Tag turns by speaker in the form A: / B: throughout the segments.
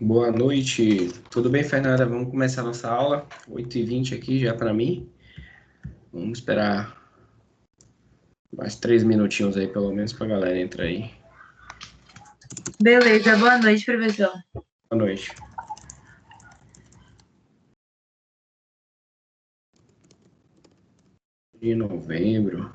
A: Boa noite, tudo bem, Fernanda? Vamos começar nossa aula, 8h20 aqui já para mim. Vamos esperar mais 3 minutinhos aí, pelo menos, para a galera entrar aí.
B: Beleza, boa noite, professor.
A: Boa noite. De novembro.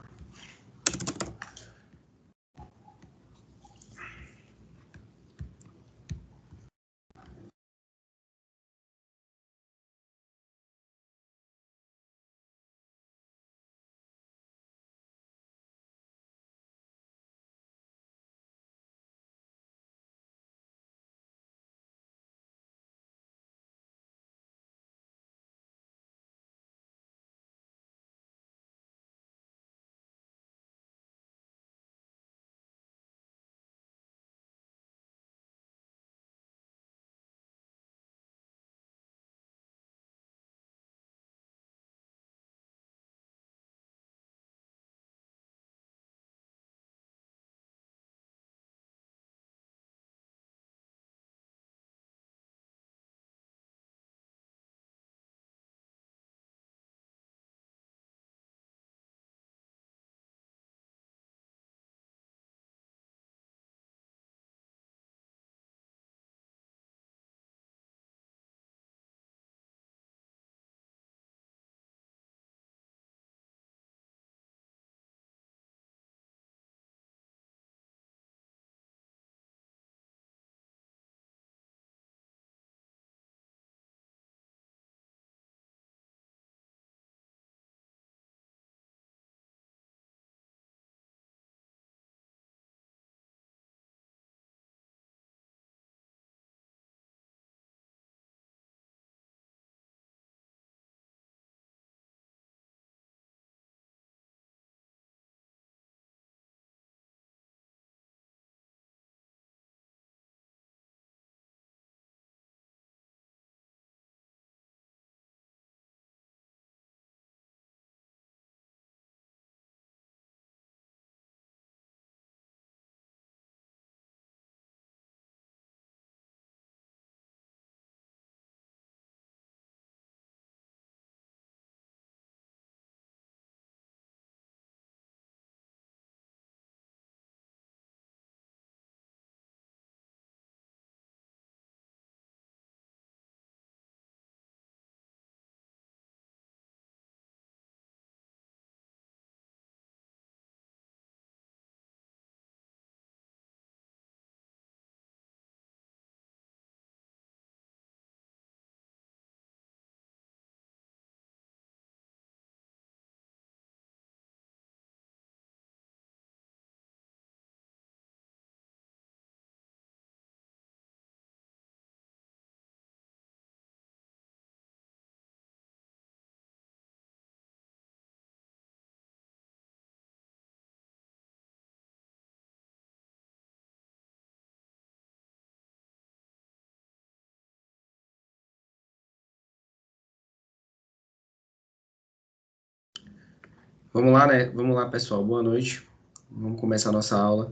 A: Vamos lá, né? Vamos lá, pessoal. Boa noite. Vamos começar nossa aula.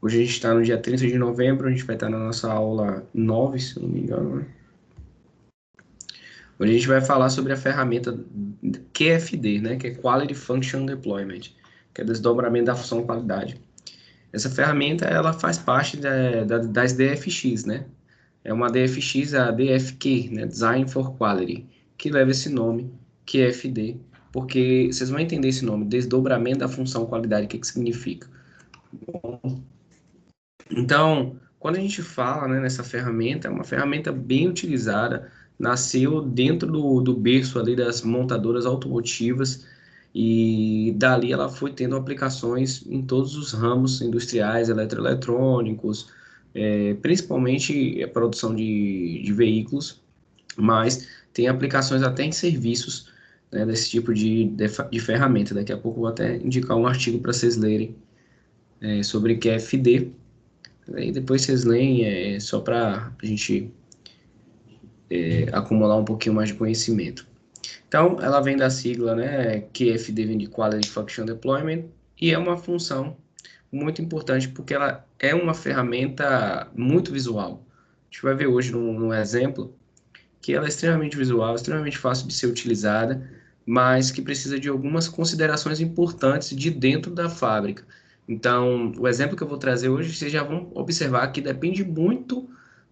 A: Hoje a gente está no dia 30 de novembro, a gente vai estar na nossa aula 9, se eu não me engano, né? Hoje a gente vai falar sobre a ferramenta QFD, né? Que é Quality Function Deployment, que é desdobramento da função qualidade. Essa ferramenta, ela faz parte das DFX, né? É uma DFX, a DFQ, né? Design for Quality, que leva esse nome, QFD, porque vocês vão entender esse nome, desdobramento da função qualidade, o que significa. Então, quando a gente fala, né, nessa ferramenta, é uma ferramenta bem utilizada, nasceu dentro do berço ali das montadoras automotivas e dali ela foi tendo aplicações em todos os ramos industriais, eletroeletrônicos, principalmente a produção de veículos, mas tem aplicações até em serviços, né, desse tipo de ferramenta. Daqui a pouco eu vou até indicar um artigo para vocês lerem sobre QFD. Aí depois vocês leem, só para a gente acumular um pouquinho mais de conhecimento. Então, ela vem da sigla, né, QFD vem de Quality Function Deployment, e é uma função muito importante porque ela é uma ferramenta muito visual. A gente vai ver hoje num exemplo que ela é extremamente visual, extremamente fácil de ser utilizada, mas que precisa de algumas considerações importantes de dentro da fábrica. Então, o exemplo que eu vou trazer hoje, vocês já vão observar que depende muito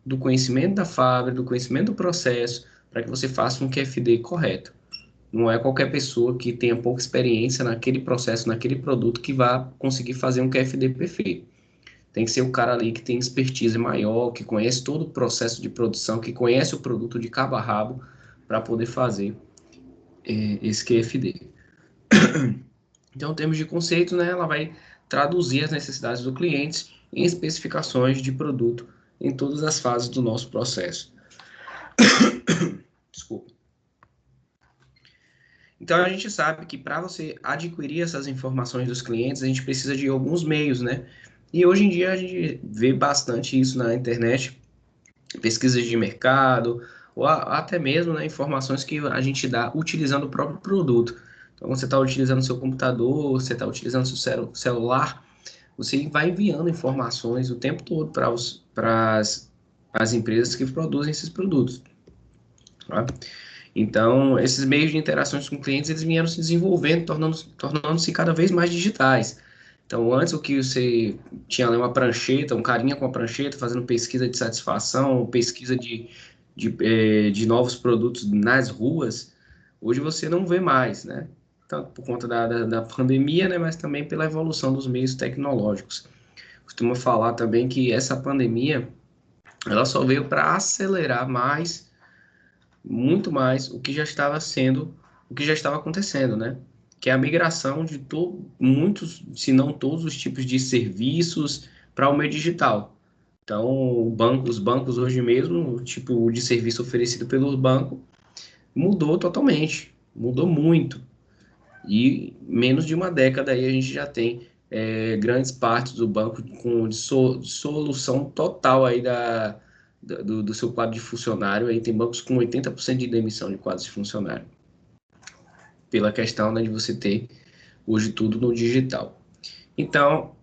A: do conhecimento da fábrica, do conhecimento do processo, para que você faça um QFD correto. Não é qualquer pessoa que tenha pouca experiência naquele processo, naquele produto, que vai conseguir fazer um QFD perfeito. Tem que ser o cara ali que tem expertise maior, que conhece todo o processo de produção, que conhece o produto de cabo a rabo, para poder fazer esse QFD. Então, em termos de conceito, né, ela vai traduzir as necessidades do cliente em especificações de produto em todas as fases do nosso processo. Desculpa. Então, a gente sabe que para você adquirir essas informações dos clientes, a gente precisa de alguns meios, né? E hoje em dia a gente vê bastante isso na internet, pesquisas de mercado, ou até mesmo, né, informações que a gente dá utilizando o próprio produto. Então, você está utilizando seu computador, você está utilizando seu celular, você vai enviando informações o tempo todo para as empresas que produzem esses produtos. Tá? Então, esses meios de interações com clientes, eles vieram se desenvolvendo, tornando-se cada vez mais digitais. Então, antes o que você tinha ali uma prancheta, um carinha com a prancheta, fazendo pesquisa de satisfação, pesquisa de novos produtos nas ruas, hoje você não vê mais, né? Tanto por conta da pandemia, né? Mas também pela evolução dos meios tecnológicos. Costumo falar também que essa pandemia, ela só veio para acelerar mais, muito mais o que já estava acontecendo, né? Que é a migração de muitos, se não todos os tipos de serviços para o meio digital. Então, os bancos hoje mesmo, o tipo de serviço oferecido pelo banco mudou totalmente, mudou muito. E menos de uma década aí a gente já tem grandes partes do banco com solução total aí do seu quadro de funcionário. Aí tem bancos com 80% de demissão de quadros de funcionário, pela questão, né, de você ter hoje tudo no digital. Então,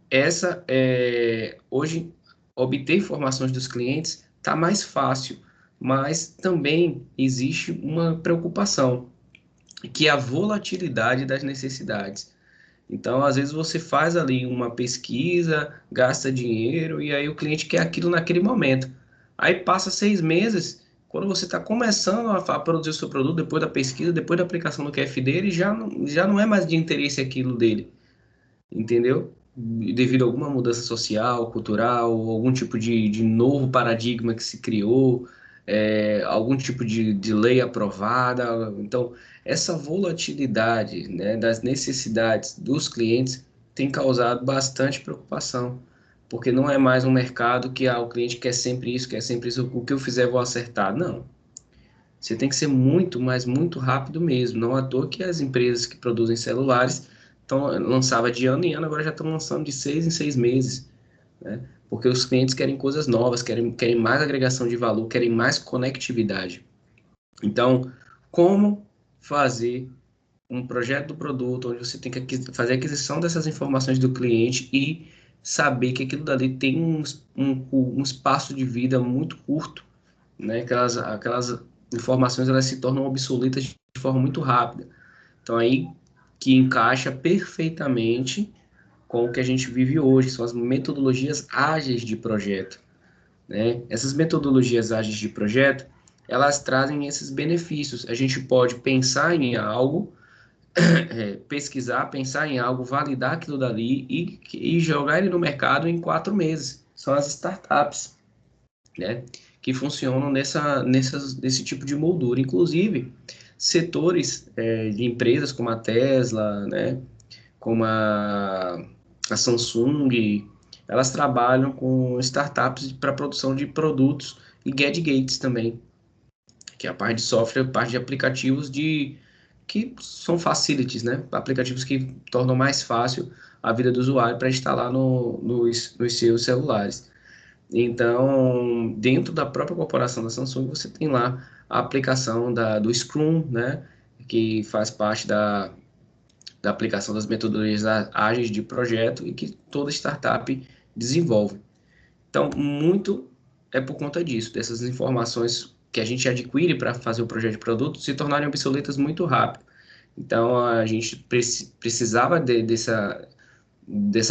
A: hoje, obter informações dos clientes está mais fácil, mas também existe uma preocupação, que é a volatilidade das necessidades. Então, às vezes você faz ali uma pesquisa, gasta dinheiro e aí o cliente quer aquilo naquele momento. Aí passa 6 meses, quando você está começando a produzir o seu produto, depois da pesquisa, depois da aplicação do QFD, ele já não é mais de interesse aquilo dele, entendeu? Devido a alguma mudança social, cultural, algum tipo de novo paradigma que se criou, algum tipo de lei aprovada. Então, essa volatilidade, né, das necessidades dos clientes tem causado bastante preocupação, porque não é mais um mercado que o cliente quer sempre isso, o que eu fizer eu vou acertar. Não. Você tem que ser muito, mas muito rápido mesmo. Não à toa que as empresas que produzem celulares lançava de ano em ano, agora já estão lançando de 6 em 6 meses, né? Porque os clientes querem coisas novas, querem mais agregação de valor, querem mais conectividade. Então, como fazer um projeto do produto onde você tem que fazer a aquisição dessas informações do cliente e saber que aquilo dali tem um espaço de vida muito curto, né? Aquelas informações elas se tornam obsoletas de forma muito rápida. Então aí que encaixa perfeitamente com o que a gente vive hoje, são as metodologias ágeis de projeto, né? Essas metodologias ágeis de projeto, elas trazem esses benefícios. A gente pode pensar em algo, pesquisar, pensar em algo, validar aquilo dali e jogar ele no mercado em 4 meses. São as startups, né? Que funcionam nesse tipo de moldura. Inclusive, setores de empresas como a Tesla, né? Como a Samsung, elas trabalham com startups para produção de produtos e gadgets também, que é a parte de software, a parte de aplicativos que são facilities, né? Aplicativos que tornam mais fácil a vida do usuário para instalar nos seus celulares. Então, dentro da própria corporação da Samsung, você tem lá a aplicação do Scrum, né? Que faz parte da aplicação das metodologias ágeis de projeto e que toda startup desenvolve. Então, muito é por conta disso, dessas informações que a gente adquire para fazer o projeto de produto se tornarem obsoletas muito rápido. Então, a gente precisava dessa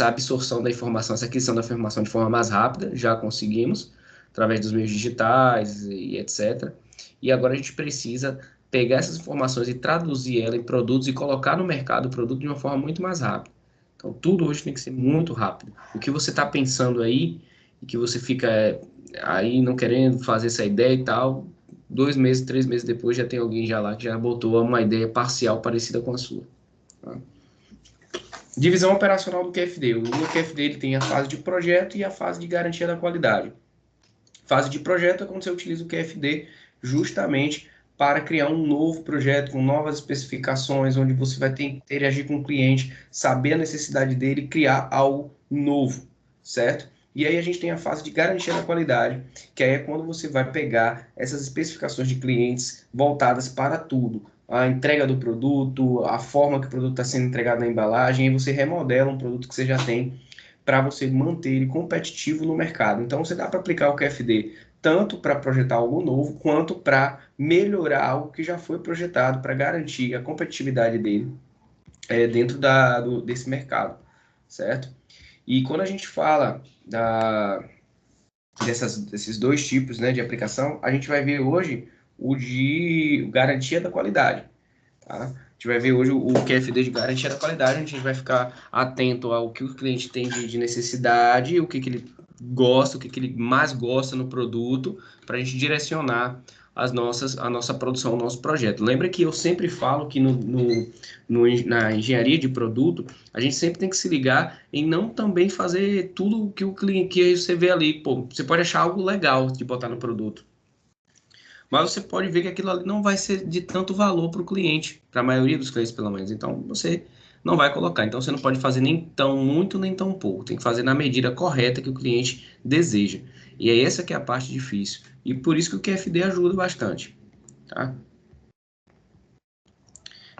A: absorção da informação, essa aquisição da informação de forma mais rápida, já conseguimos, através dos meios digitais e etc. E agora a gente precisa pegar essas informações e traduzir ela em produtos e colocar no mercado o produto de uma forma muito mais rápida. Então, tudo hoje tem que ser muito rápido. O que você está pensando aí, e que você fica aí não querendo fazer essa ideia e tal, 2 meses, 3 meses depois já tem alguém já lá que já botou uma ideia parcial parecida com a sua. Tá? Divisão operacional do QFD. O QFD ele tem a fase de projeto e a fase de garantia da qualidade. Fase de projeto é quando você utiliza o QFD justamente para criar um novo projeto com novas especificações, onde você vai ter que interagir com o cliente, saber a necessidade dele e criar algo novo, certo? E aí a gente tem a fase de garantia da qualidade, que aí é quando você vai pegar essas especificações de clientes voltadas para tudo, a entrega do produto, a forma que o produto está sendo entregado na embalagem, e você remodela um produto que você já tem para você manter ele competitivo no mercado. Então, você dá para aplicar o QFD tanto para projetar algo novo, quanto para melhorar algo que já foi projetado, para garantir a competitividade dele dentro desse mercado, certo? E quando a gente fala desses dois tipos, né, de aplicação, a gente vai ver hoje o de garantia da qualidade. Tá? A gente vai ver hoje o QFD de garantia da qualidade, a gente vai ficar atento ao que o cliente tem de necessidade, o que ele gosta, o que ele mais gosta no produto, para a gente direcionar a nossa produção, o nosso projeto. Lembra que eu sempre falo que na engenharia de produto, a gente sempre tem que se ligar em não também fazer tudo que o cliente que você vê ali. Pô, você pode achar algo legal de botar no produto, mas você pode ver que aquilo ali não vai ser de tanto valor para o cliente, para a maioria dos clientes, pelo menos. Então, você não vai colocar. Então, você não pode fazer nem tão muito, nem tão pouco. Tem que fazer na medida correta que o cliente deseja. E é essa que é a parte difícil. E por isso que o QFD ajuda bastante. Tá?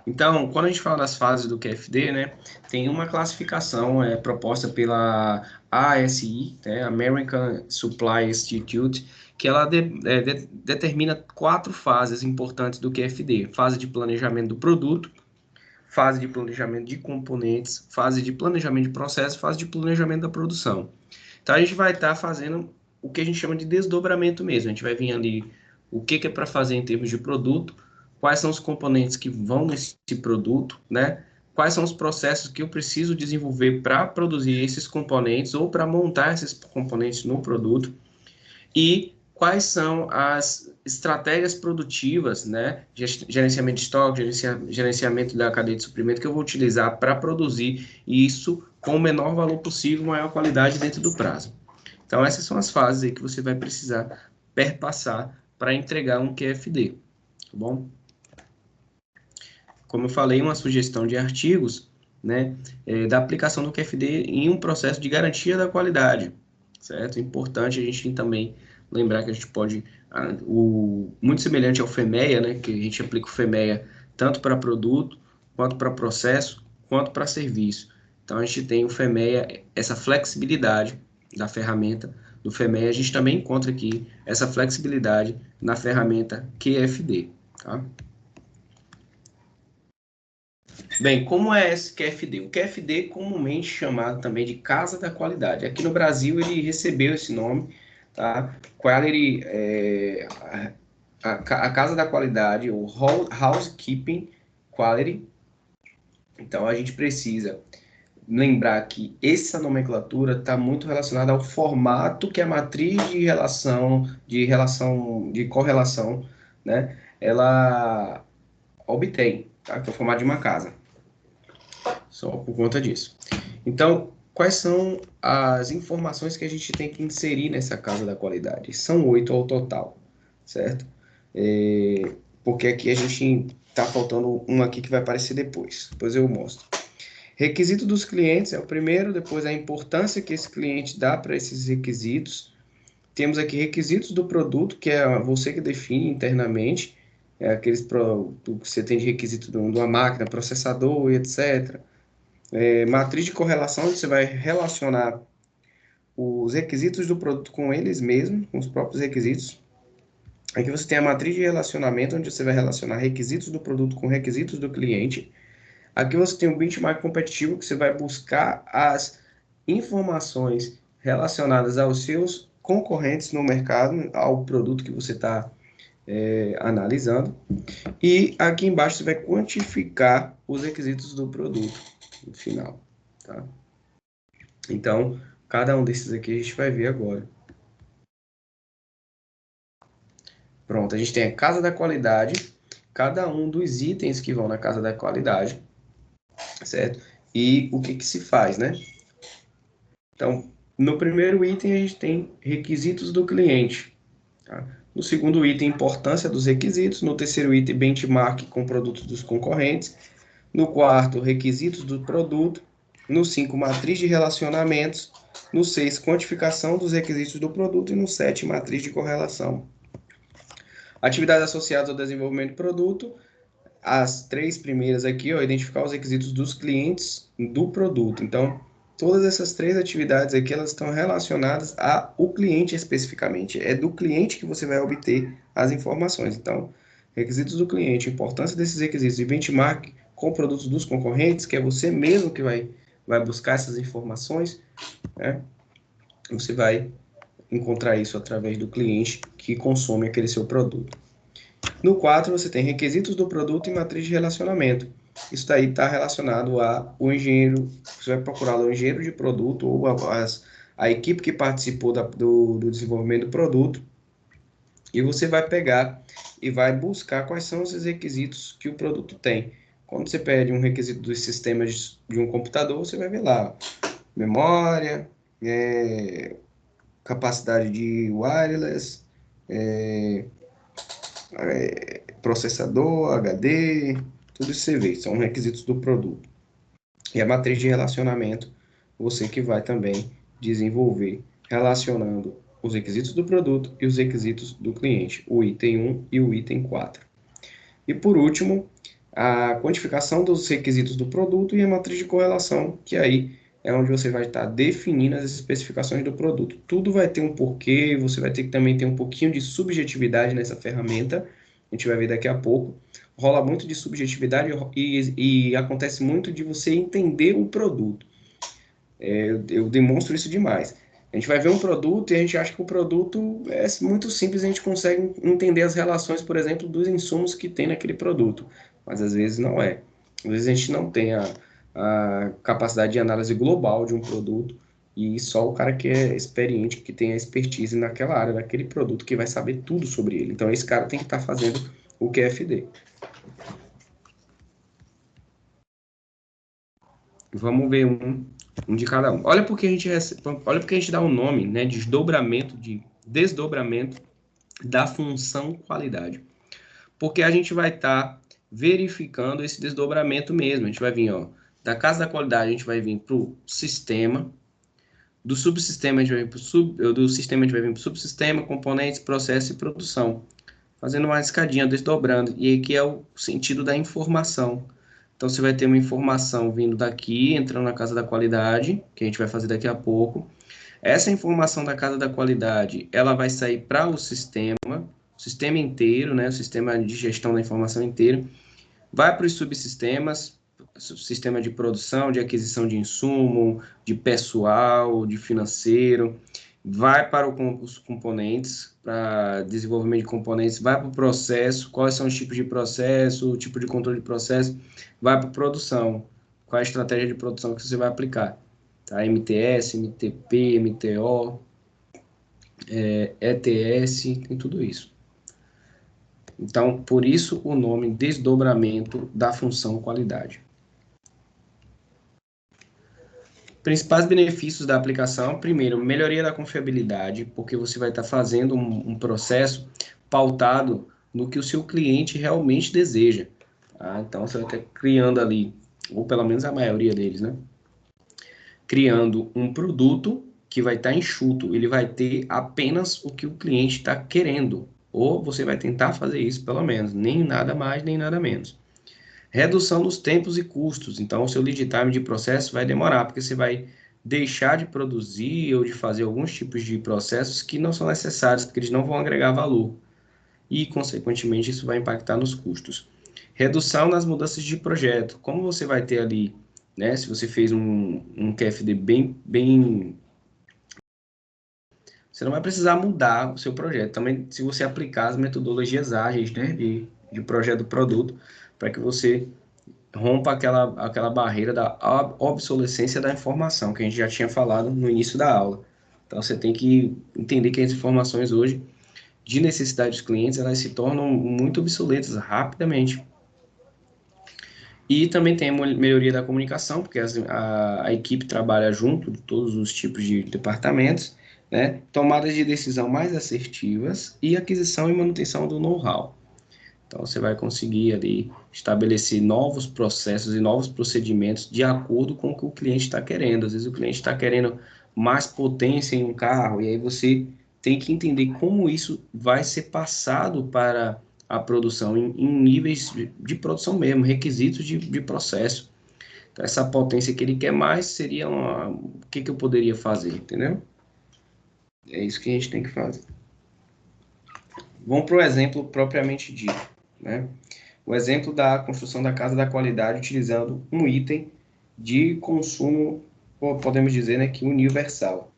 A: Então, quando a gente fala das fases do QFD, né, tem uma classificação proposta pela ASI, né, American Supply Institute, que ela determina 4 fases importantes do QFD: fase de planejamento do produto, fase de planejamento de componentes, fase de planejamento de processo, fase de planejamento da produção. Então, a gente vai estar fazendo o que a gente chama de desdobramento mesmo. A gente vai vir ali o que é para fazer em termos de produto, quais são os componentes que vão nesse produto, né? Quais são os processos que eu preciso desenvolver para produzir esses componentes ou para montar esses componentes no produto e quais são as estratégias produtivas, né? Gerenciamento de estoque, gerenciamento da cadeia de suprimento que eu vou utilizar para produzir isso com o menor valor possível, maior qualidade dentro do prazo. Então, essas são as fases aí que você vai precisar perpassar para entregar um QFD, tá bom? Como eu falei, uma sugestão de artigos, né, da aplicação do QFD em um processo de garantia da qualidade, certo? É importante a gente também lembrar que a gente pode, muito semelhante ao FEMEA, né, que a gente aplica o FEMEA tanto para produto, quanto para processo, quanto para serviço. Então, a gente tem o FEMEA, essa flexibilidade da ferramenta do FEMEA, a gente também encontra aqui essa flexibilidade na ferramenta QFD, tá? Bem, como é esse QFD? O QFD é comumente chamado também de Casa da Qualidade. Aqui no Brasil ele recebeu esse nome, tá? Quality, a Casa da Qualidade, ou Housekeeping Quality. Então a gente precisa lembrar que essa nomenclatura está muito relacionada ao formato que a matriz de correlação, né? Ela obtém, tá? Que é o formato de uma casa. Só por conta disso. Então, quais são as informações que a gente tem que inserir nessa casa da qualidade? São 8 ao total, certo? Porque aqui a gente está faltando um aqui que vai aparecer depois. Depois eu mostro. Requisito dos clientes é o primeiro, depois a importância que esse cliente dá para esses requisitos. Temos aqui requisitos do produto, que é você que define internamente, aqueles que você tem de requisito de uma máquina, processador e etc. Matriz de correlação, você vai relacionar os requisitos do produto com eles mesmos, com os próprios requisitos. Aqui você tem a matriz de relacionamento, onde você vai relacionar requisitos do produto com requisitos do cliente. Aqui você tem o benchmark competitivo, que você vai buscar as informações relacionadas aos seus concorrentes no mercado, ao produto que você está analisando. E aqui embaixo você vai quantificar os requisitos do produto no final, tá? Então, cada um desses aqui a gente vai ver agora. Pronto, a gente tem a casa da qualidade, cada um dos itens que vão na casa da qualidade, certo? E o que se faz, né? Então, no primeiro item a gente tem requisitos do cliente, tá? No segundo item, importância dos requisitos. No terceiro item, benchmark com produtos dos concorrentes. No quarto, requisitos do produto. No 5, matriz de relacionamentos. No 6, quantificação dos requisitos do produto. E no 7, matriz de correlação. Atividades associadas ao desenvolvimento do produto. As três primeiras aqui, ó, identificar os requisitos dos clientes do produto. Então, todas essas três atividades aqui, elas estão relacionadas ao cliente especificamente. É do cliente que você vai obter as informações. Então, requisitos do cliente, importância desses requisitos e benchmark com produtos dos concorrentes, que é você mesmo que vai buscar essas informações, né? Você vai encontrar isso através do cliente que consome aquele seu produto. No 4, você tem requisitos do produto e matriz de relacionamento. Isso daí está relacionado ao engenheiro, você vai procurar o engenheiro de produto ou a equipe que participou do desenvolvimento do produto, e você vai pegar e vai buscar quais são os requisitos que o produto tem. Quando você pede um requisito dos sistemas de um computador, você vai ver lá, memória, capacidade de wireless, processador, HD, tudo isso você vê, são requisitos do produto. E a matriz de relacionamento, você que vai também desenvolver relacionando os requisitos do produto e os requisitos do cliente, o item 1 e o item 4. E por último, a quantificação dos requisitos do produto e a matriz de correlação, que aí é onde você vai estar definindo as especificações do produto. Tudo vai ter um porquê, você vai ter que também ter um pouquinho de subjetividade nessa ferramenta, a gente vai ver daqui a pouco. Rola muito de subjetividade e acontece muito de você entender o produto. Eu demonstro isso demais. A gente vai ver um produto e a gente acha que o produto é muito simples, a gente consegue entender as relações, por exemplo, dos insumos que tem naquele produto, mas às vezes não é. Às vezes a gente não tem a capacidade de análise global de um produto e só o cara que é experiente, que tem a expertise naquela área, naquele produto, que vai saber tudo sobre ele. Então esse cara tem que estar fazendo o QFD. Vamos ver um de cada um. Olha porque a gente dá um nome, né, de desdobramento da função qualidade. Porque a gente vai estar verificando esse desdobramento mesmo. A gente vai vir, ó, da casa da qualidade, a gente vai vir para o sistema, do subsistema a gente vai vir para do sistema a gente vai vir para o subsistema, componentes, processo e produção. Fazendo uma escadinha, desdobrando. E aqui é o sentido da informação. Então, você vai ter uma informação vindo daqui, entrando na casa da qualidade, que a gente vai fazer daqui a pouco. Essa informação da casa da qualidade, ela vai sair para o sistema inteiro, né? O sistema de gestão da informação inteiro. Vai para os subsistemas, sistema de produção, de aquisição de insumo, de pessoal, de financeiro. Vai para os componentes, para desenvolvimento de componentes, vai para o processo, quais são os tipos de processo, o tipo de controle de processo, vai para a produção, qual é a estratégia de produção que você vai aplicar, tá? MTS, MTP, MTO, ETS, tem tudo isso. Então, por isso o nome desdobramento da função qualidade. Principais benefícios da aplicação: primeiro, melhoria da confiabilidade, porque você vai estar fazendo um processo pautado no que o seu cliente realmente deseja. Tá? Então, você vai estar criando ali, ou pelo menos a maioria deles, né? Criando um produto que vai estar enxuto, ele vai ter apenas o que o cliente está querendo, ou você vai tentar fazer isso pelo menos, nem nada mais, nem nada menos. Redução dos tempos e custos, então o seu lead time de processo vai demorar, porque você vai deixar de produzir ou de fazer alguns tipos de processos que não são necessários, porque eles não vão agregar valor. E, consequentemente, isso vai impactar nos custos. Redução nas mudanças de projeto. Como você vai ter ali, né? Se você fez um QFD bem, você não vai precisar mudar o seu projeto. Também, se você aplicar as metodologias ágeis, né? De projeto do produto, para que você rompa aquela barreira da obsolescência da informação, que a gente já tinha falado no início da aula. Então, você tem que entender que as informações hoje, de necessidade dos clientes, elas se tornam muito obsoletas rapidamente. E também tem a melhoria da comunicação, porque a equipe trabalha junto de todos os tipos de departamentos, né? Tomadas de decisão mais assertivas e aquisição e manutenção do know-how. Então, você vai conseguir ali estabelecer novos processos e novos procedimentos de acordo com o que o cliente está querendo. Às vezes, o cliente está querendo mais potência em um carro, e aí você tem que entender como isso vai ser passado para a produção, em níveis de produção mesmo, requisitos de processo. Então, essa potência que ele quer mais seria o que eu poderia fazer, entendeu? É isso que a gente tem que fazer. Vamos para o exemplo propriamente dito, né? O exemplo da construção da casa da qualidade utilizando um item de consumo, podemos dizer, né, que universal.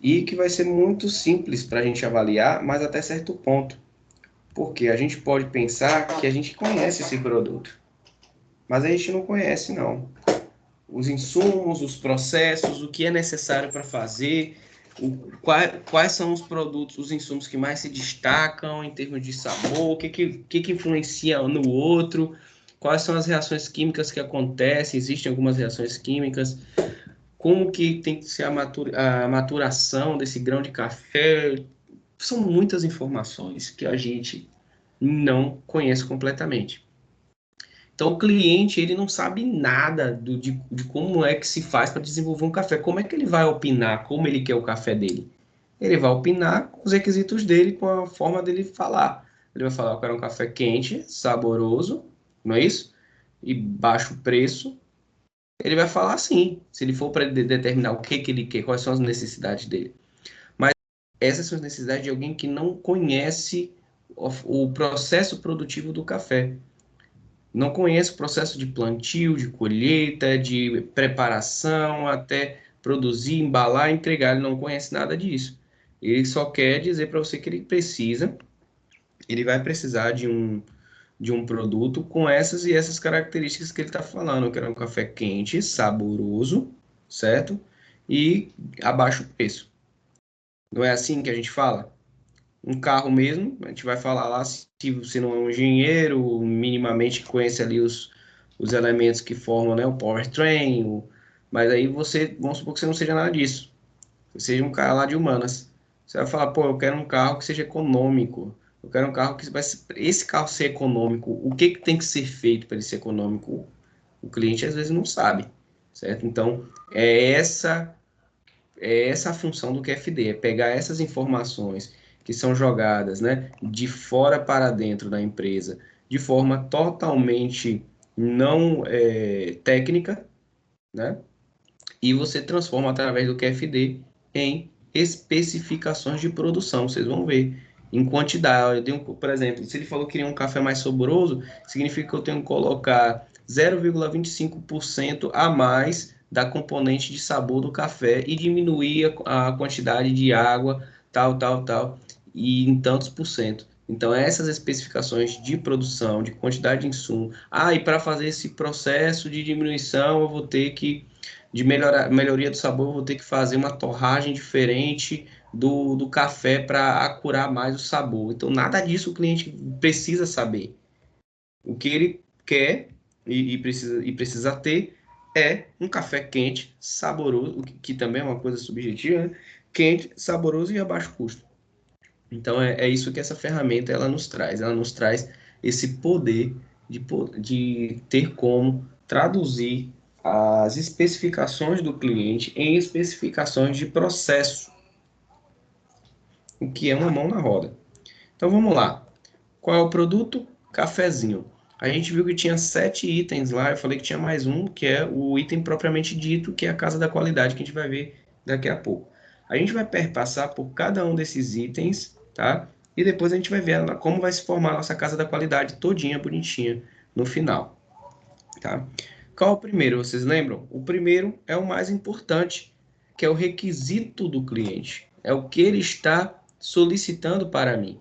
A: E que vai ser muito simples para a gente avaliar, mas até certo ponto. Porque a gente pode pensar que a gente conhece esse produto, mas a gente não conhece, não. Os insumos, os processos, o que é necessário para fazer, quais são os produtos, os insumos que mais se destacam em termos de sabor, o que influencia no outro, quais são as reações químicas que acontecem, existem algumas reações químicas, como que tem que ser a maturação desse grão de café. São muitas informações que a gente não conhece completamente. Então, o cliente, ele não sabe nada de como é que se faz para desenvolver um café. Como é que ele vai opinar como ele quer o café dele? Ele vai opinar com os requisitos dele, com a forma dele falar. Ele vai falar, eu quero um café quente, saboroso, não é isso? E baixo preço. Ele vai falar assim, se ele for para determinar o que ele quer, quais são as necessidades dele. Mas essas são as necessidades de alguém que não conhece o processo produtivo do café. Não conheço o processo de plantio, de colheita, de preparação, até produzir, embalar, entregar. Ele não conhece nada disso. Ele só quer dizer para você que ele vai precisar de um produto com essas e essas características que ele está falando. Eu quero um café quente, saboroso, certo? E a baixo preço. Não é assim que a gente fala? Um carro mesmo, a gente vai falar lá se você não é um engenheiro, minimamente conhece ali os elementos que formam, né, o powertrain, mas aí você, vamos supor que você não seja nada disso, você seja um cara lá de humanas. Você vai falar, pô, eu quero um carro que seja econômico, eu quero um carro que vai ser, esse carro ser econômico, o que tem que ser feito para ele ser econômico? O cliente às vezes não sabe, certo? Então, é essa a função do QFD, é pegar essas informações que são jogadas, né, de fora para dentro da empresa, de forma totalmente não técnica, né, e você transforma através do QFD em especificações de produção. Vocês vão ver em quantidade. Por exemplo, se ele falou que queria um café mais saboroso, significa que eu tenho que colocar 0,25% a mais da componente de sabor do café e diminuir a quantidade de água, tal, tal, tal, e em tantos por cento. Então, essas especificações de produção, de quantidade de insumo. E para fazer esse processo de diminuição, eu vou ter que de melhoria do sabor, eu vou ter que fazer uma torragem diferente do café para acurar mais o sabor. Então, nada disso o cliente precisa saber. O que ele quer e precisa ter é um café quente, saboroso, o que também é uma coisa subjetiva, né? Quente, saboroso e a baixo custo. Então, é isso que essa ferramenta ela nos traz. Ela nos traz esse poder de ter como traduzir as especificações do cliente em especificações de processo, o que é uma mão na roda. Então, vamos lá. Qual é o produto? Cafezinho. a gente viu que tinha 7 itens lá, eu falei que tinha mais um, que é o item propriamente dito, que é a casa da qualidade, que a gente vai ver daqui a pouco. A gente vai perpassar por cada um desses itens, tá? E depois a gente vai ver como vai se formar a nossa casa da qualidade todinha, bonitinha, no final, tá? Qual é o primeiro, vocês lembram? O primeiro é o mais importante, que é o requisito do cliente. É o que ele está solicitando para mim.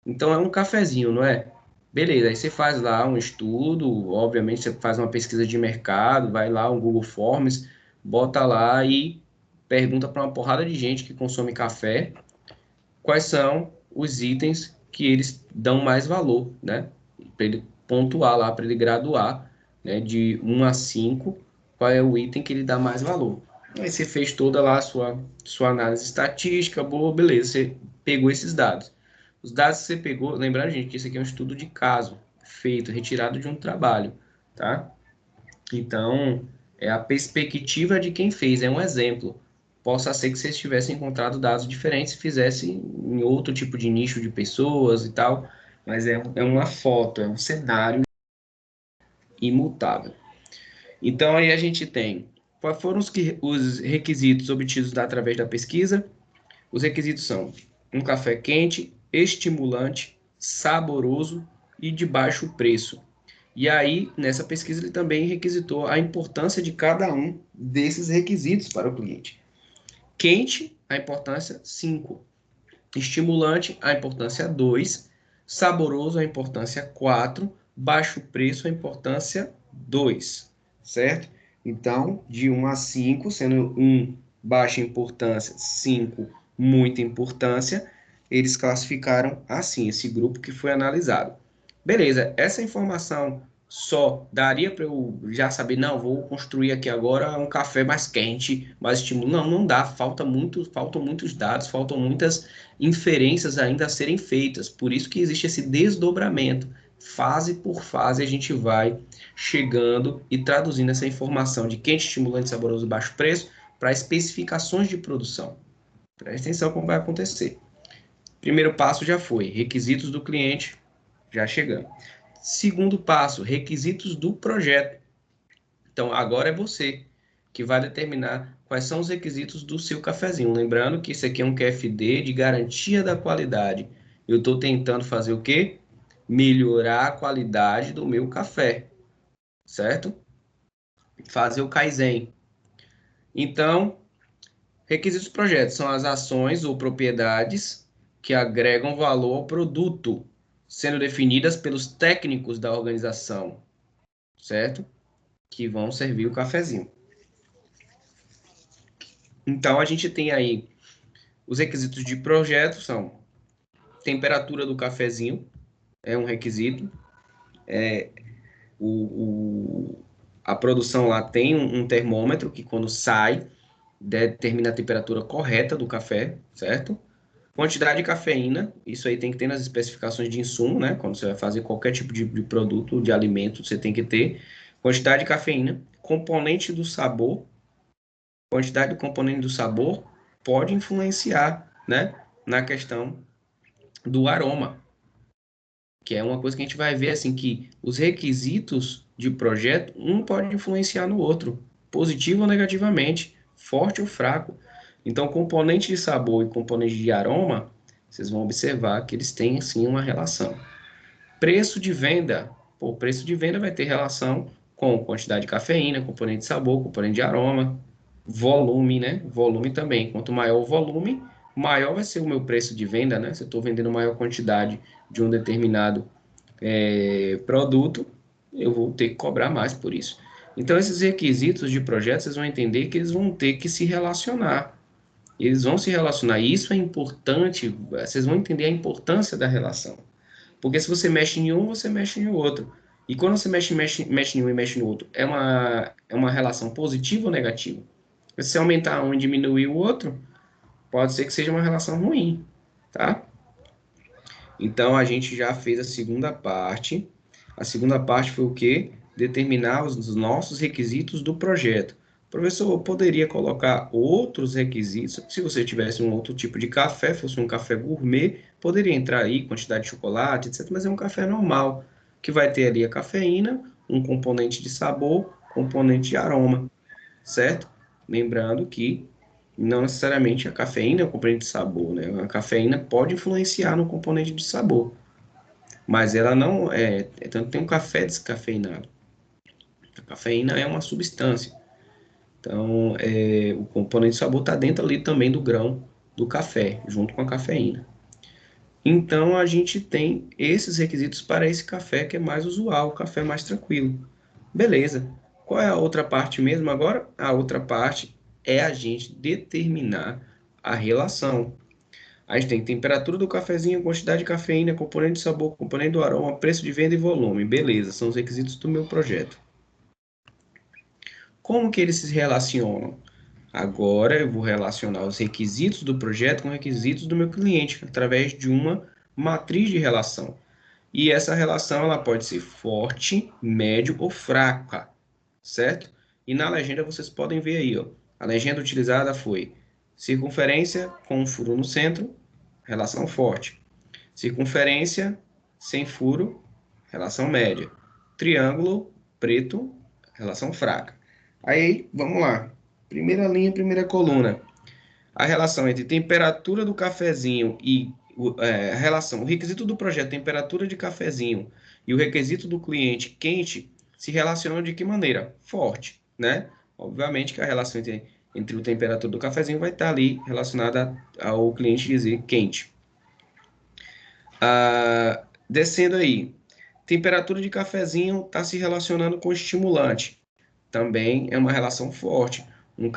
A: Então é um cafezinho, não é? Beleza, aí você faz lá um estudo, obviamente você faz uma pesquisa de mercado, vai lá um Google Forms, bota lá e pergunta para uma porrada de gente que consome café quais são os itens que eles dão mais valor, né? Para ele pontuar lá, para ele graduar, né? De 1 a 5, qual é o item que ele dá mais valor. Aí você fez toda lá a sua análise estatística, boa, beleza, você pegou esses dados. Os dados que você pegou, lembrando, gente, que isso aqui é um estudo de caso, feito, retirado de um trabalho, tá? Então, é a perspectiva de quem fez, é um exemplo. Possa ser que vocês tivessem encontrado dados diferentes e fizessem em outro tipo de nicho de pessoas e tal, mas é uma foto, é um cenário imutável. Então, aí a gente tem quais foram os requisitos obtidos através da pesquisa. Os requisitos são um café quente, estimulante, saboroso e de baixo preço. E aí, nessa pesquisa, ele também requisitou a importância de cada um desses requisitos para o cliente. Quente, a importância 5. Estimulante, a importância 2. Saboroso, a importância 4. Baixo preço, a importância 2. Certo? Então, de 1 a 5, sendo 1 baixa importância, 5 muita importância, eles classificaram assim, esse grupo que foi analisado. Beleza, essa informação só daria para eu já saber, não, vou construir aqui agora um café mais quente, mais estímulo. Não, não dá, faltam muitos dados, faltam muitas inferências ainda a serem feitas. Por isso que existe esse desdobramento. Fase por fase a gente vai chegando e traduzindo essa informação de quente, estimulante, saboroso, baixo preço para especificações de produção. Preste atenção como vai acontecer. Primeiro passo já foi, requisitos do cliente, já chegando. Segundo passo, requisitos do projeto. Então, agora é você que vai determinar quais são os requisitos do seu cafezinho. Lembrando que isso aqui é um QFD de garantia da qualidade. Eu estou tentando fazer o quê? Melhorar a qualidade do meu café, certo? Fazer o Kaizen. Então, requisitos do projeto são as ações ou propriedades que agregam valor ao produto, sendo definidas pelos técnicos da organização, certo? Que vão servir o cafezinho. Então, a gente tem aí os requisitos de projeto, são temperatura do cafezinho, é um requisito. A produção lá tem um termômetro que, quando sai, determina a temperatura correta do café, certo? Quantidade de cafeína, isso aí tem que ter nas especificações de insumo, né? Quando você vai fazer qualquer tipo de produto, de alimento, você tem que ter quantidade de cafeína, componente do sabor, quantidade do componente do sabor pode influenciar, né, na questão do aroma, que é uma coisa que a gente vai ver assim que os requisitos de projeto um pode influenciar no outro, positivo ou negativamente, forte ou fraco. Então, componente de sabor e componente de aroma, vocês vão observar que eles têm sim uma relação. Preço de venda, o preço de venda vai ter relação com quantidade de cafeína, componente de sabor, componente de aroma, volume, né? Volume também. Quanto maior o volume, maior vai ser o meu preço de venda, né? Se eu estou vendendo maior quantidade de um determinado produto, eu vou ter que cobrar mais por isso. Então, esses requisitos de projeto, vocês vão entender que eles vão ter que se relacionar. Eles vão se relacionar. E isso é importante, vocês vão entender a importância da relação. Porque se você mexe em um, você mexe no outro. E quando você mexe em um e mexe no outro, é uma relação positiva ou negativa? Se você aumentar um e diminuir o outro, pode ser que seja uma relação ruim, tá? Então, a gente já fez a segunda parte. A segunda parte foi o quê? Determinar os nossos requisitos do projeto. O professor poderia colocar outros requisitos. Se você tivesse um outro tipo de café, fosse um café gourmet, poderia entrar aí quantidade de chocolate, etc. Mas é um café normal. que vai ter ali a cafeína, um componente de sabor, componente de aroma, certo? Lembrando que não necessariamente a cafeína é o componente de sabor, né? A cafeína pode influenciar no componente de sabor, mas ela não é, tanto tem um café descafeinado. A cafeína é uma substância. Então, o componente de sabor está dentro ali também do grão do café, junto com a cafeína. Então, a gente tem esses requisitos para esse café que é mais usual, o café mais tranquilo. Beleza. Qual é a outra parte mesmo agora? A outra parte é a gente determinar a relação. A gente tem temperatura do cafezinho, quantidade de cafeína, componente de sabor, componente do aroma, preço de venda e volume. Beleza, são os requisitos do meu projeto. Como que eles se relacionam? Agora eu vou relacionar os requisitos do projeto com requisitos do meu cliente através de uma matriz de relação. E essa relação ela pode ser forte, médio ou fraca, certo? E na legenda vocês podem ver aí, ó, a legenda utilizada foi circunferência com um furo no centro, relação forte. Circunferência sem furo, relação média. Triângulo preto, relação fraca. Aí, vamos lá. Primeira linha, primeira coluna. A relação entre temperatura do cafezinho e a relação, o requisito do projeto, temperatura de cafezinho e o requisito do cliente quente se relacionam de que maneira? Forte, né? Obviamente que a relação entre o temperatura do cafezinho vai estar ali relacionada ao cliente dizer quente. Descendo aí, temperatura de cafezinho está se relacionando com estimulante. Também é uma relação forte. Um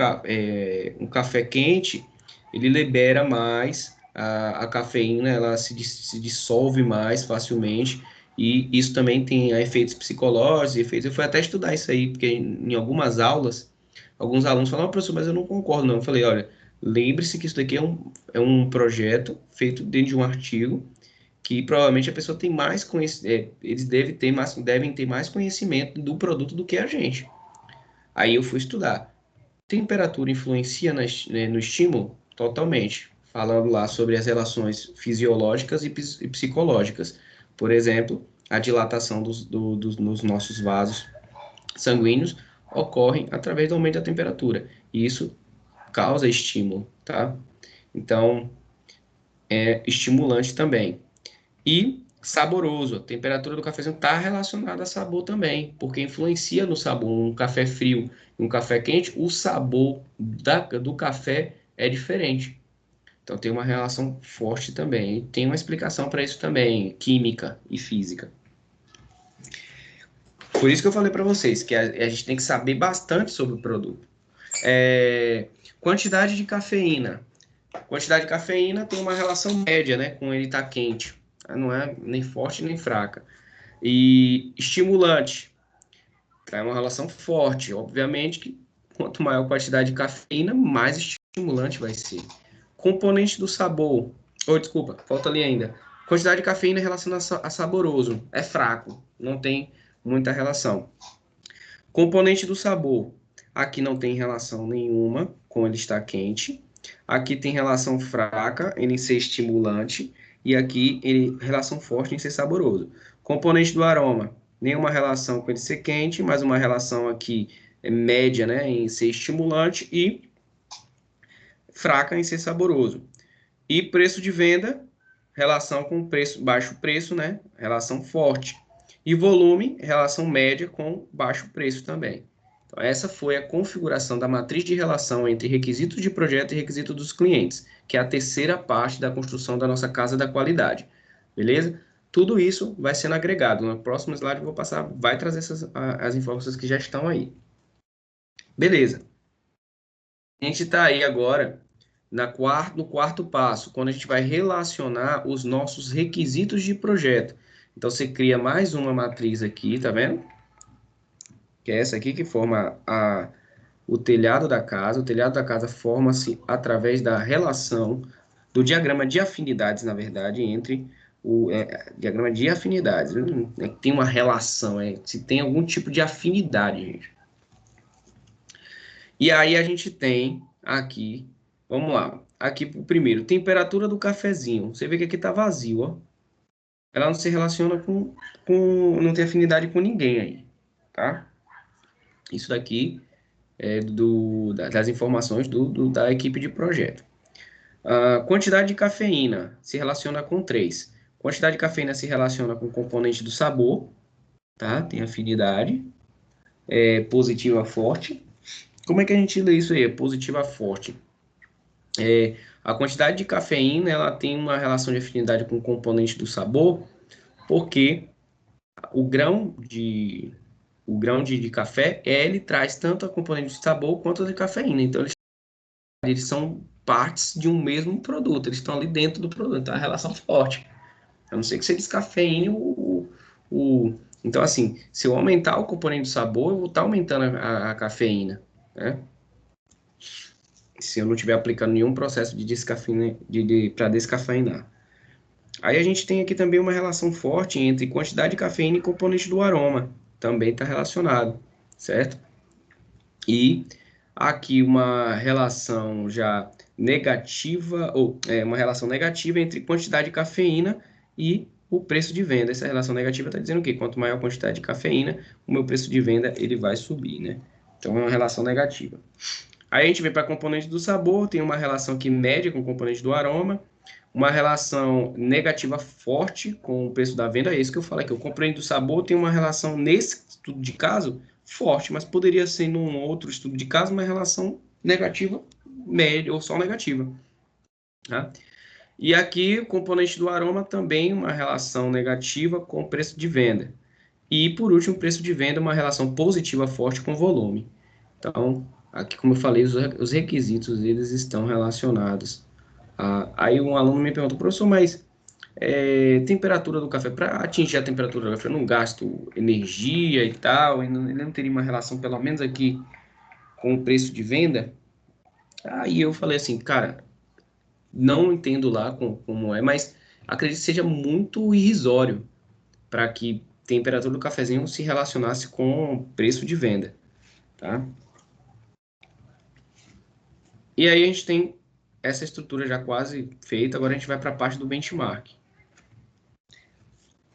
A: café quente, ele libera mais a cafeína, ela se dissolve mais facilmente. E isso também tem efeitos psicológicos, efeitos. Eu fui até estudar isso aí, porque em algumas aulas, alguns alunos falaram, professor, mas eu não concordo, não. Eu falei, olha, lembre-se que isso daqui é um projeto feito dentro de um artigo que provavelmente a pessoa tem mais conhecimento, eles devem ter mais conhecimento do produto do que a gente. Aí eu fui estudar. Temperatura influencia no estímulo? Totalmente. Falando lá sobre as relações fisiológicas e psicológicas. Por exemplo, a dilatação nos nossos vasos sanguíneos ocorre através do aumento da temperatura. E isso causa estímulo, tá? Então, é estimulante também. E saboroso. A temperatura do cafezinho está relacionada a sabor também, porque influencia no sabor. Um café frio e um café quente, o sabor do café é diferente. Então tem uma relação forte também. E tem uma explicação para isso também, química e física. Por isso que eu falei para vocês que a gente tem que saber bastante sobre o produto. Quantidade de cafeína. Quantidade de cafeína tem uma relação média, né, com ele estar quente. Não é nem forte nem fraca. E estimulante, é uma relação forte. Obviamente que quanto maior a quantidade de cafeína, mais estimulante vai ser. Componente do sabor. Oh, desculpa, falta ali ainda. Quantidade de cafeína em relação a saboroso. É fraco, não tem muita relação. Componente do sabor. Aqui não tem relação nenhuma com ele estar quente. Aqui tem relação fraca em ser estimulante. E aqui relação forte em ser saboroso. Componente do aroma. Nenhuma relação com ele ser quente, mas uma relação aqui média, né, em ser estimulante e fraca em ser saboroso. E preço de venda, relação com preço, baixo preço, né? Relação forte. E volume, relação média com baixo preço também. Então, essa foi a configuração da matriz de relação entre requisitos de projeto e requisito dos clientes, que é a terceira parte da construção da nossa casa da qualidade. Beleza? Tudo isso vai sendo agregado. No próximo slide eu vou passar, vai trazer as informações que já estão aí. Beleza. A gente está aí agora no quarto passo, quando a gente vai relacionar os nossos requisitos de projeto. Então, você cria mais uma matriz aqui, tá vendo? Que é essa aqui que forma o telhado da casa. O telhado da casa forma-se através da relação do diagrama de afinidades, na verdade, entre diagrama de afinidades. Tem uma relação, se tem algum tipo de afinidade, gente. E aí a gente tem aqui, vamos lá, aqui o primeiro, temperatura do cafezinho. Você vê que aqui tá vazio, ó. ela não se relaciona não tem afinidade com ninguém aí, tá? Isso daqui é das informações da equipe de projeto. A quantidade de cafeína se relaciona com três. Quantidade de cafeína se relaciona com o componente do sabor, tá? Tem afinidade, positiva forte. Como é que a gente lê isso aí? Positiva forte. A quantidade de cafeína, ela tem uma relação de afinidade com o componente do sabor, porque o grão de, de café, ele traz tanto a componente de sabor quanto a de cafeína. Então, eles são partes de um mesmo produto, eles estão ali dentro do produto, então é uma relação forte. A não ser que você descafeine Então, assim, se eu aumentar o componente do sabor, eu vou estar aumentando a cafeína, né? Se eu não estiver aplicando nenhum processo de descafeína, para descafeinar. Aí a gente tem aqui também uma relação forte entre quantidade de cafeína e componente do aroma. Também está relacionado, certo? E aqui uma relação já negativa, ou uma relação negativa entre quantidade de cafeína e o preço de venda. Essa relação negativa está dizendo o quê? Quanto maior a quantidade de cafeína, o meu preço de venda ele vai subir, né? Então é uma relação negativa. Aí a gente vem para a componente do sabor, tem uma relação que mede com o componente do aroma, uma relação negativa forte com o preço da venda, é isso que eu falei, que o componente do sabor tem uma relação, nesse estudo de caso, forte, mas poderia ser num outro estudo de caso uma relação negativa, média ou só negativa. Tá? E aqui o componente do aroma também uma relação negativa com o preço de venda. E por último, o preço de venda, uma relação positiva forte com o volume. Então, aqui como eu falei, os requisitos eles estão relacionados. Aí um aluno me perguntou, professor, mas temperatura do café, para atingir a temperatura do café, eu não gasto energia e tal, ele não teria uma relação, pelo menos aqui, com o preço de venda? Aí eu falei assim, cara, não entendo lá como é, mas acredito que seja muito irrisório para que temperatura do cafezinho se relacionasse com preço de venda, tá? E aí a gente tem essa estrutura já quase feita, agora a gente vai para a parte do benchmark.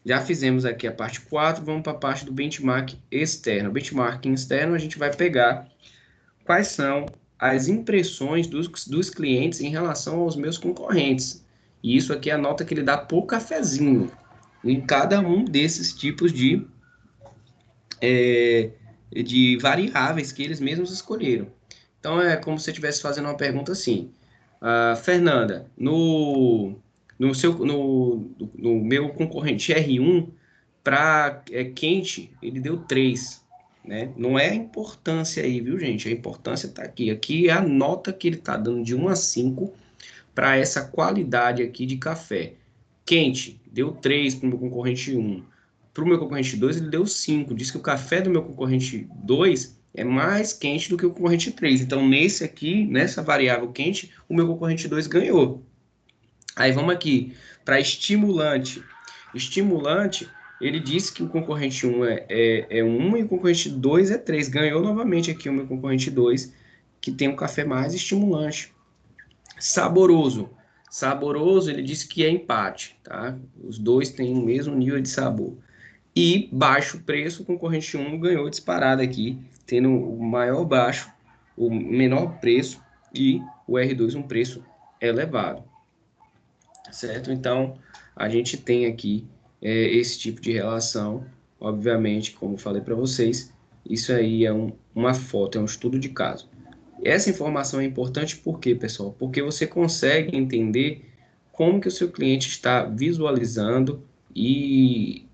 A: Já fizemos aqui a parte 4, vamos para a parte do benchmark externo. Benchmarking externo, a gente vai pegar quais são as impressões dos clientes em relação aos meus concorrentes. E isso aqui é a nota que ele dá por cafezinho, em cada um desses tipos de variáveis que eles mesmos escolheram. Então, é como se você estivesse fazendo uma pergunta assim, Fernanda, no meu concorrente R1, para quente, ele deu 3, né? Não é a importância aí, viu, gente? A importância está aqui. Aqui é a nota que ele está dando de 1 a 5 para essa qualidade aqui de café. Quente, deu 3 para o meu concorrente 1. Para o meu concorrente 2, ele deu 5. Diz que o café do meu concorrente 2 é mais quente do que o concorrente 3. Então, nesse aqui, nessa variável quente, o meu concorrente 2 ganhou. Aí vamos aqui para estimulante. Estimulante, ele disse que o concorrente 1 é 1 e o concorrente 2 é 3. Ganhou novamente aqui o meu concorrente 2, que tem um café mais estimulante. Saboroso. Saboroso, ele disse que é empate, tá? Os dois têm o mesmo nível de sabor. E baixo preço, o concorrente 1 ganhou disparado aqui, tendo o maior baixo, o menor preço e o R2 um preço elevado, certo? Então, a gente tem aqui esse tipo de relação, obviamente, como falei para vocês, isso aí é uma foto, é um estudo de caso. Essa informação é importante por quê, pessoal? Porque você consegue entender como que o seu cliente está visualizando e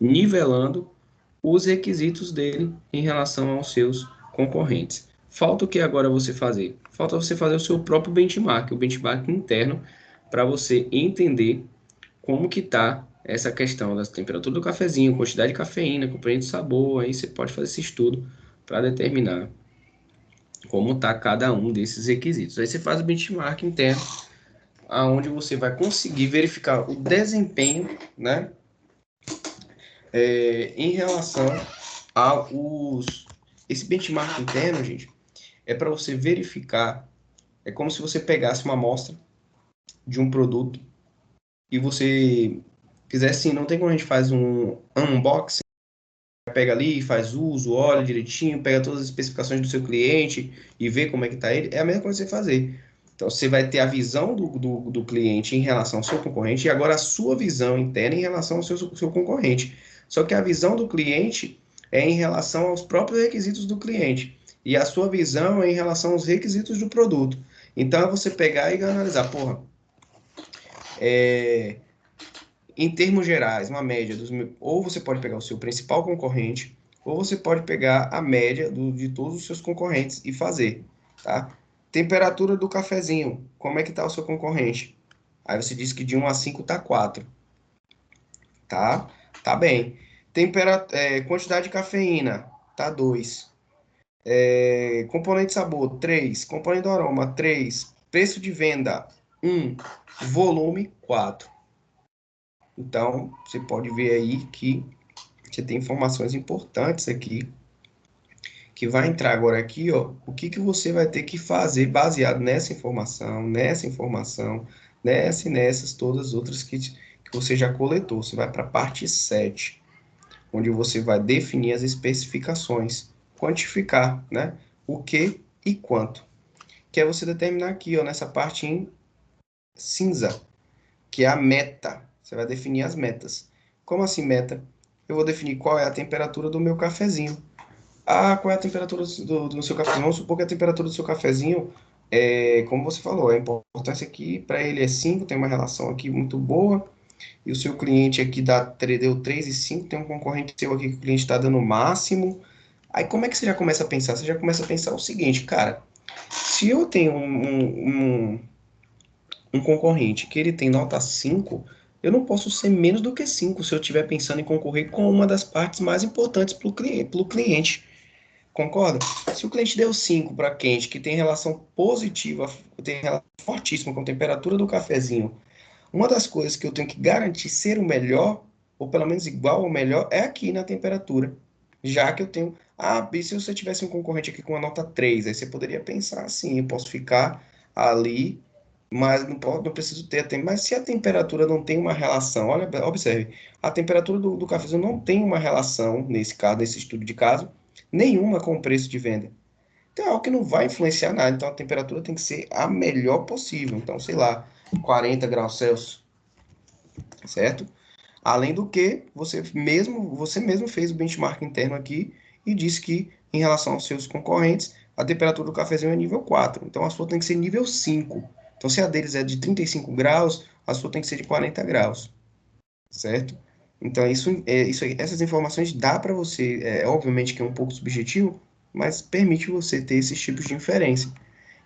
A: nivelando os requisitos dele em relação aos seus concorrentes. Falta o que agora você fazer? Falta você fazer o seu próprio benchmark, o benchmark interno, para você entender como que está essa questão da temperatura do cafezinho, quantidade de cafeína, componente de sabor, aí você pode fazer esse estudo para determinar como está cada um desses requisitos. Aí você faz o benchmark interno, aonde você vai conseguir verificar o desempenho, né, em relação aos... Esse benchmark interno, gente, é para você verificar, é como se você pegasse uma amostra de um produto e você quiser sim, não tem como a gente faz um unboxing, pega ali, faz uso, olha direitinho, pega todas as especificações do seu cliente e vê como é que tá ele, é a mesma coisa que você fazer. Então, você vai ter a visão do cliente em relação ao seu concorrente e agora a sua visão interna em relação ao seu concorrente. Só que a visão do cliente é em relação aos próprios requisitos do cliente e a sua visão é em relação aos requisitos do produto. Então, é você pegar e analisar, porra, é, em termos gerais, uma média ou você pode pegar o seu principal concorrente, ou você pode pegar a média de todos os seus concorrentes e fazer, tá? Temperatura do cafezinho, como é que tá o seu concorrente? Aí você diz que de 1 a 5 tá 4, tá? Tá bem. Quantidade de cafeína, tá 2. Componente sabor, 3. Componente do aroma, 3. Preço de venda, 1. Volume, 4. Então, você pode ver aí que você tem informações importantes aqui, que vai entrar agora aqui, ó, o que que você vai ter que fazer baseado nessa informação, nessa e nessas todas as outras que você já coletou. Você vai para a parte 7, onde você vai definir as especificações, quantificar, né, o que e quanto. Que é você determinar aqui, ó, nessa parte em cinza, que é a meta. Você vai definir as metas. Como assim meta? Eu vou definir qual é a temperatura do meu cafezinho. Ah, qual é a temperatura do seu cafezinho? Vamos supor que a temperatura do seu cafezinho como você falou, a importância aqui para ele é 5, tem uma relação aqui muito boa, e o seu cliente aqui deu 3,5, tem um concorrente seu aqui que o cliente está dando o máximo. Aí como é que você já começa a pensar? Você já começa a pensar o seguinte, cara, se eu tenho um concorrente que ele tem nota 5, eu não posso ser menos do que 5 se eu estiver pensando em concorrer com uma das partes mais importantes para o cliente. Concorda? Se o cliente deu 5 para quente, que tem relação positiva, tem relação fortíssima com a temperatura do cafezinho, uma das coisas que eu tenho que garantir ser o melhor, ou pelo menos igual ao melhor, é aqui na temperatura. Já que eu tenho. Ah, e se você tivesse um concorrente aqui com uma nota 3, aí você poderia pensar assim, eu posso ficar ali, mas não preciso ter a tempo. Mas se a temperatura não tem uma relação, olha, observe, a temperatura do cafezinho não tem uma relação, nesse caso, nesse estudo de caso, nenhuma com o preço de venda. Então é algo que não vai influenciar nada. Então a temperatura tem que ser a melhor possível. Então, sei lá, 40 graus Celsius, certo? Além do que, você mesmo fez o benchmark interno aqui e disse que, em relação aos seus concorrentes, a temperatura do cafezinho é nível 4. Então, a sua tem que ser nível 5. Então, se a deles é de 35 graus, a sua tem que ser de 40 graus, certo? Então, essas informações dá para você, obviamente que é um pouco subjetivo, mas permite você ter esses tipos de inferência.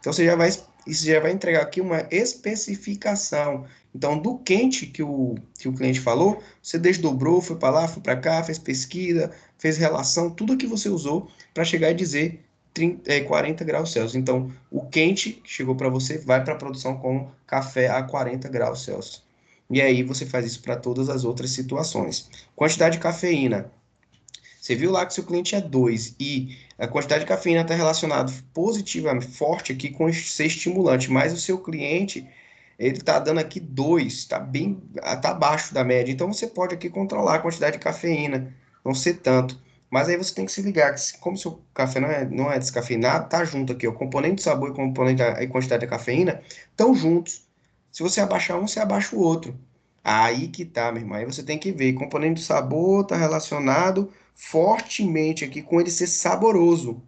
A: Então isso já vai entregar aqui uma especificação. Então, do quente que o cliente falou, você desdobrou, foi para lá, foi para cá, fez pesquisa, fez relação, tudo que você usou para chegar e dizer 40 graus Celsius. Então, o quente que chegou para você vai para a produção com café a 40 graus Celsius. E aí você faz isso para todas as outras situações. Quantidade de cafeína. Você viu lá que seu cliente é 2 e a quantidade de cafeína está relacionada positivamente, forte aqui com ser estimulante, mas o seu cliente, ele está dando aqui 2, está abaixo da média. Então você pode aqui controlar a quantidade de cafeína, não ser tanto. Mas aí você tem que se ligar que como seu café não é descafeinado, tá junto aqui, o componente de sabor e componente e quantidade de cafeína estão juntos. Se você abaixar um, você abaixa o outro. Aí que tá, meu irmão. Aí você tem que ver. Componente de sabor está relacionado fortemente aqui com ele ser saboroso.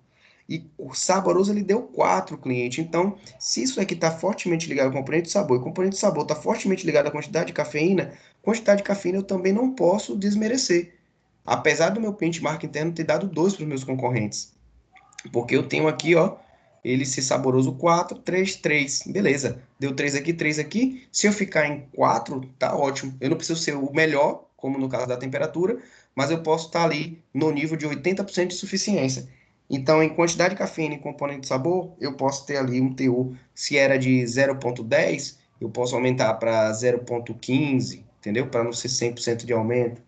A: E o saboroso ele deu 4 cliente. Então, se isso aqui está fortemente ligado ao componente de sabor, e o componente de sabor está fortemente ligado à quantidade de cafeína eu também não posso desmerecer. Apesar do meu benchmark interno ter dado 2 para os meus concorrentes. Porque eu tenho aqui, ó, ele ser saboroso 4, 3, 3. Beleza. Deu 3 aqui, 3 aqui. Se eu ficar em 4, tá ótimo. Eu não preciso ser o melhor, como no caso da temperatura, mas eu posso estar ali no nível de 80% de suficiência. Então, em quantidade de cafeína e componente de sabor, eu posso ter ali um teor, se era de 0,10, eu posso aumentar para 0,15, entendeu? Para não ser 100% de aumento.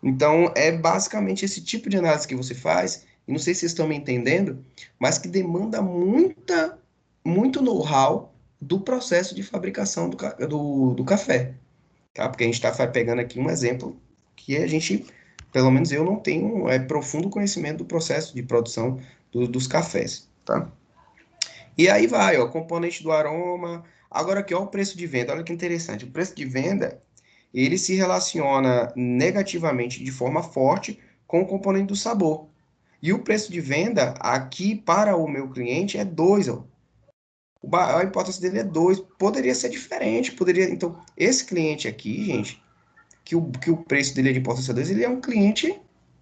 A: Então, é basicamente esse tipo de análise que você faz, e não sei se vocês estão me entendendo, mas que demanda muito know-how do processo de fabricação do café. tá? Porque a gente está pegando aqui um exemplo que a gente, pelo menos eu não tenho profundo conhecimento do processo de produção dos cafés, tá? E aí vai, ó, componente do aroma. Agora aqui, ó, o preço de venda. Olha que interessante. O preço de venda, ele se relaciona negativamente de forma forte com o componente do sabor. E o preço de venda aqui para o meu cliente é 2, ó. A importância dele é 2. Poderia ser diferente, poderia. Então, esse cliente aqui, gente, que o preço dele é de importância 2, ele é um cliente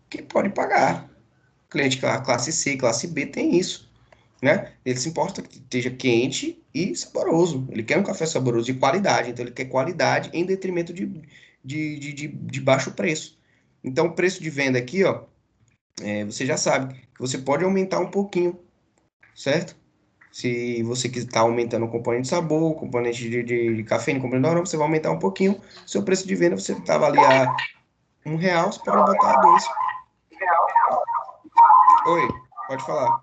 A: que pode pagar. Cliente classe C, classe B tem isso, né? Ele se importa que esteja quente e saboroso. Ele quer um café saboroso de qualidade, então ele quer qualidade em detrimento de baixo preço. Então, o preço de venda aqui, ó, você já sabe que você pode aumentar um pouquinho, certo? Se você está aumentando o componente de sabor, o componente de cafeína, o componente de aroma, você vai aumentar um pouquinho. Seu preço de venda, você estava ali a R$ 1, você pode botar a 2. Oi, pode falar.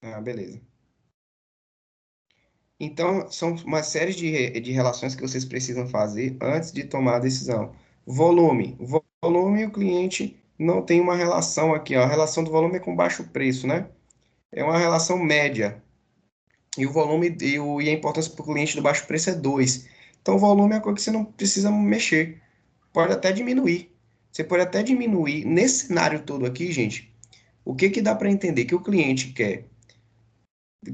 A: Ah, beleza. Então, são uma série de relações que vocês precisam fazer antes de tomar a decisão. Volume. Volume, o cliente não tem uma relação aqui, ó. A relação do volume é com baixo preço, né? É uma relação média. E o volume e a importância para o cliente do baixo preço é 2. Então, o volume é uma coisa que você não precisa mexer. Pode até diminuir. Você pode até diminuir. Nesse cenário todo aqui, gente, o que que dá para entender? Que o cliente quer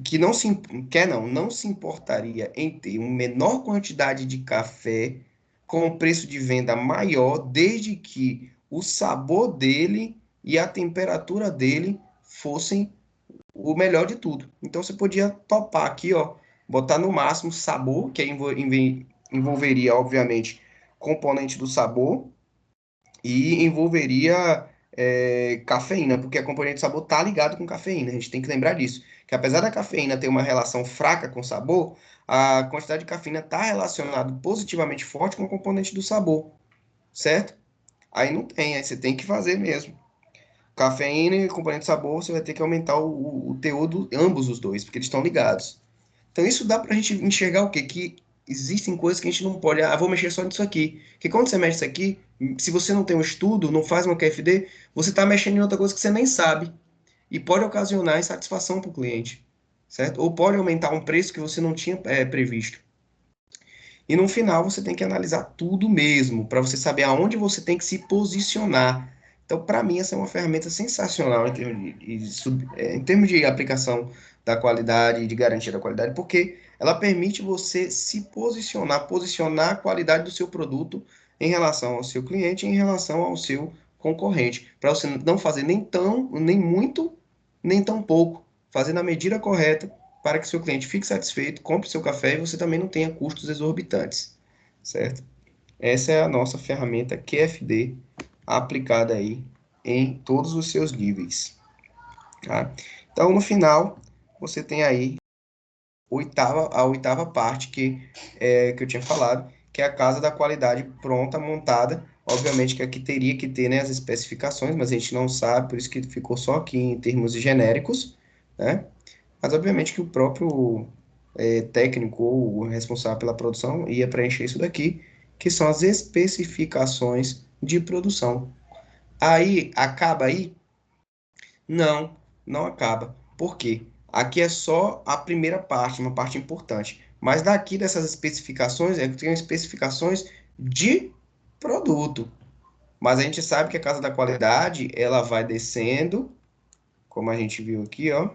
A: que não se quer não se importaria em ter uma menor quantidade de café com o preço de venda maior, desde que o sabor dele e a temperatura dele fossem o melhor de tudo. Então você podia topar aqui, ó, botar no máximo sabor, que envolveria, obviamente, componente do sabor, e envolveria cafeína, porque a componente de sabor tá ligado com cafeína. A gente tem que lembrar disso. Que apesar da cafeína ter uma relação fraca com o sabor, a quantidade de cafeína está relacionada positivamente forte com o componente do sabor, certo? Aí não tem, aí você tem que fazer mesmo. Cafeína e componente de sabor, você vai ter que aumentar o teor de ambos os dois, porque eles estão ligados. Então isso dá pra gente enxergar o quê? Que existem coisas que a gente não pode, vou mexer só nisso aqui. Porque quando você mexe isso aqui, se você não tem um estudo, não faz uma QFD, você está mexendo em outra coisa que você nem sabe. E pode ocasionar insatisfação para o cliente, certo? Ou pode aumentar um preço que você não tinha previsto. E no final você tem que analisar tudo mesmo, para você saber aonde você tem que se posicionar. Então, para mim, essa é uma ferramenta sensacional em termos de aplicação da qualidade e de garantia da qualidade, porque ela permite você se posicionar a qualidade do seu produto em relação ao seu cliente, em relação ao seu concorrente, para você não fazer nem tão, nem muito, nem tão pouco, fazer na medida correta para que seu cliente fique satisfeito, compre seu café e você também não tenha custos exorbitantes, certo? Essa é a nossa ferramenta QFD aplicada aí em todos os seus níveis, tá? Então, no final, você tem aí a oitava parte que eu tinha falado, que é a casa da qualidade pronta, montada. Obviamente que aqui teria que ter, né, as especificações, mas a gente não sabe, por isso que ficou só aqui em termos genéricos, né? Mas obviamente que o próprio técnico ou o responsável pela produção ia preencher isso daqui, que são as especificações de produção. Aí, acaba aí? Não, não acaba. Por quê? Aqui é só a primeira parte, uma parte importante. Mas daqui dessas especificações, tem especificações de produto. Mas a gente sabe que a casa da qualidade, ela vai descendo, como a gente viu aqui, ó.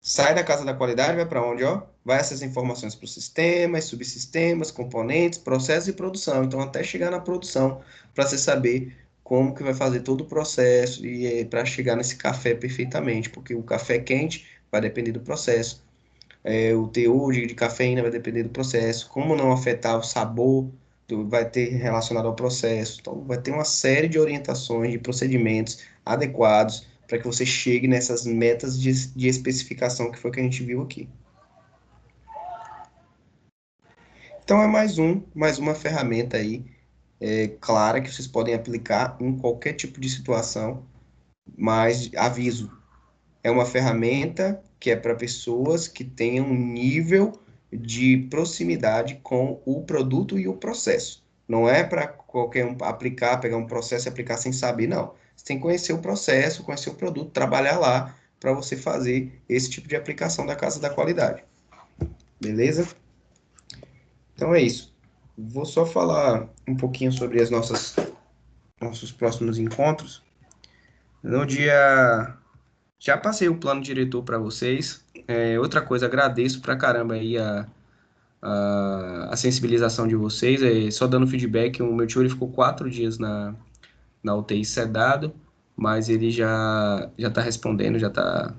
A: Sai da casa da qualidade, vai para onde, ó? Vai essas informações para os sistemas, subsistemas, componentes, processos e produção. Então, até chegar na produção, para você saber como que vai fazer todo o processo e para chegar nesse café perfeitamente, porque o café quente vai depender do processo, o teor de cafeína vai depender do processo, como não afetar o sabor vai ter relacionado ao processo. Então, vai ter uma série de orientações, de procedimentos adequados para que você chegue nessas metas de especificação que foi que a gente viu aqui. Então, é mais uma ferramenta aí, clara, que vocês podem aplicar em qualquer tipo de situação, mas aviso, é uma ferramenta que é para pessoas que tenham um nível de proximidade com o produto e o processo. Não é para qualquer um aplicar, pegar um processo e aplicar sem saber, não. Você tem que conhecer o processo, conhecer o produto, trabalhar lá para você fazer esse tipo de aplicação da Casa da Qualidade. Beleza? Então é isso. Vou só falar um pouquinho sobre as nossos próximos encontros. No dia. Já passei o plano diretor para vocês. Outra coisa, agradeço pra caramba aí a sensibilização de vocês. Só dando feedback, o meu tio ele ficou 4 dias na UTI sedado, mas ele já tá respondendo, já tá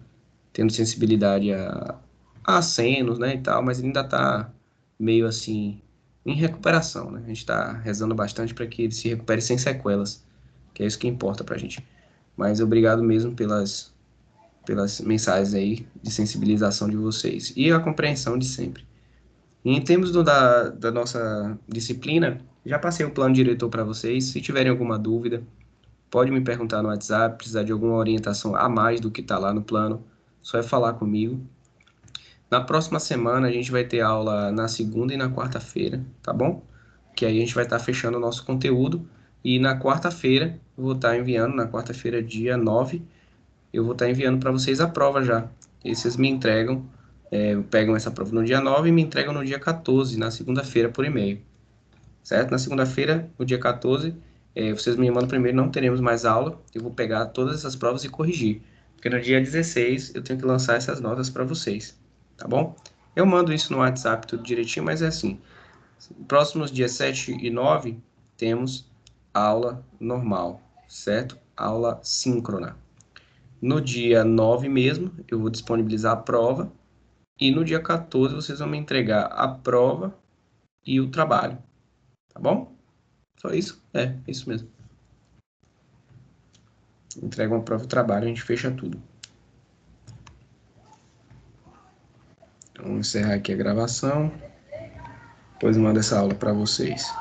A: tendo sensibilidade a acenos, né, e tal, mas ele ainda tá meio assim em recuperação, né? A gente tá rezando bastante para que ele se recupere sem sequelas, que é isso que importa pra gente. Mas obrigado mesmo pelas mensagens aí de sensibilização de vocês e a compreensão de sempre. E em termos da nossa disciplina, já passei o plano diretor para vocês. Se tiverem alguma dúvida, pode me perguntar no WhatsApp, precisar de alguma orientação a mais do que está lá no plano, só é falar comigo. Na próxima semana a gente vai ter aula na segunda e na quarta-feira, tá bom? Que aí a gente vai estar fechando o nosso conteúdo e na quarta-feira, eu vou estar enviando, na quarta-feira, dia 9, eu vou estar enviando para vocês a prova já. E vocês me entregam, pegam essa prova no dia 9 e me entregam no dia 14, na segunda-feira, por e-mail. Certo? Na segunda-feira, no dia 14, vocês me mandam primeiro, não teremos mais aula. Eu vou pegar todas essas provas e corrigir. Porque no dia 16 eu tenho que lançar essas notas para vocês. Tá bom? Eu mando isso no WhatsApp tudo direitinho, mas é assim. Próximos dias 7 e 9, temos aula normal, certo? Aula síncrona. No dia 9 mesmo, eu vou disponibilizar a prova. E no dia 14, vocês vão me entregar a prova e o trabalho. Tá bom? Só isso? É isso mesmo. Entrega uma prova e o trabalho, a gente fecha tudo. Então, vamos encerrar aqui a gravação. Depois mando essa aula para vocês.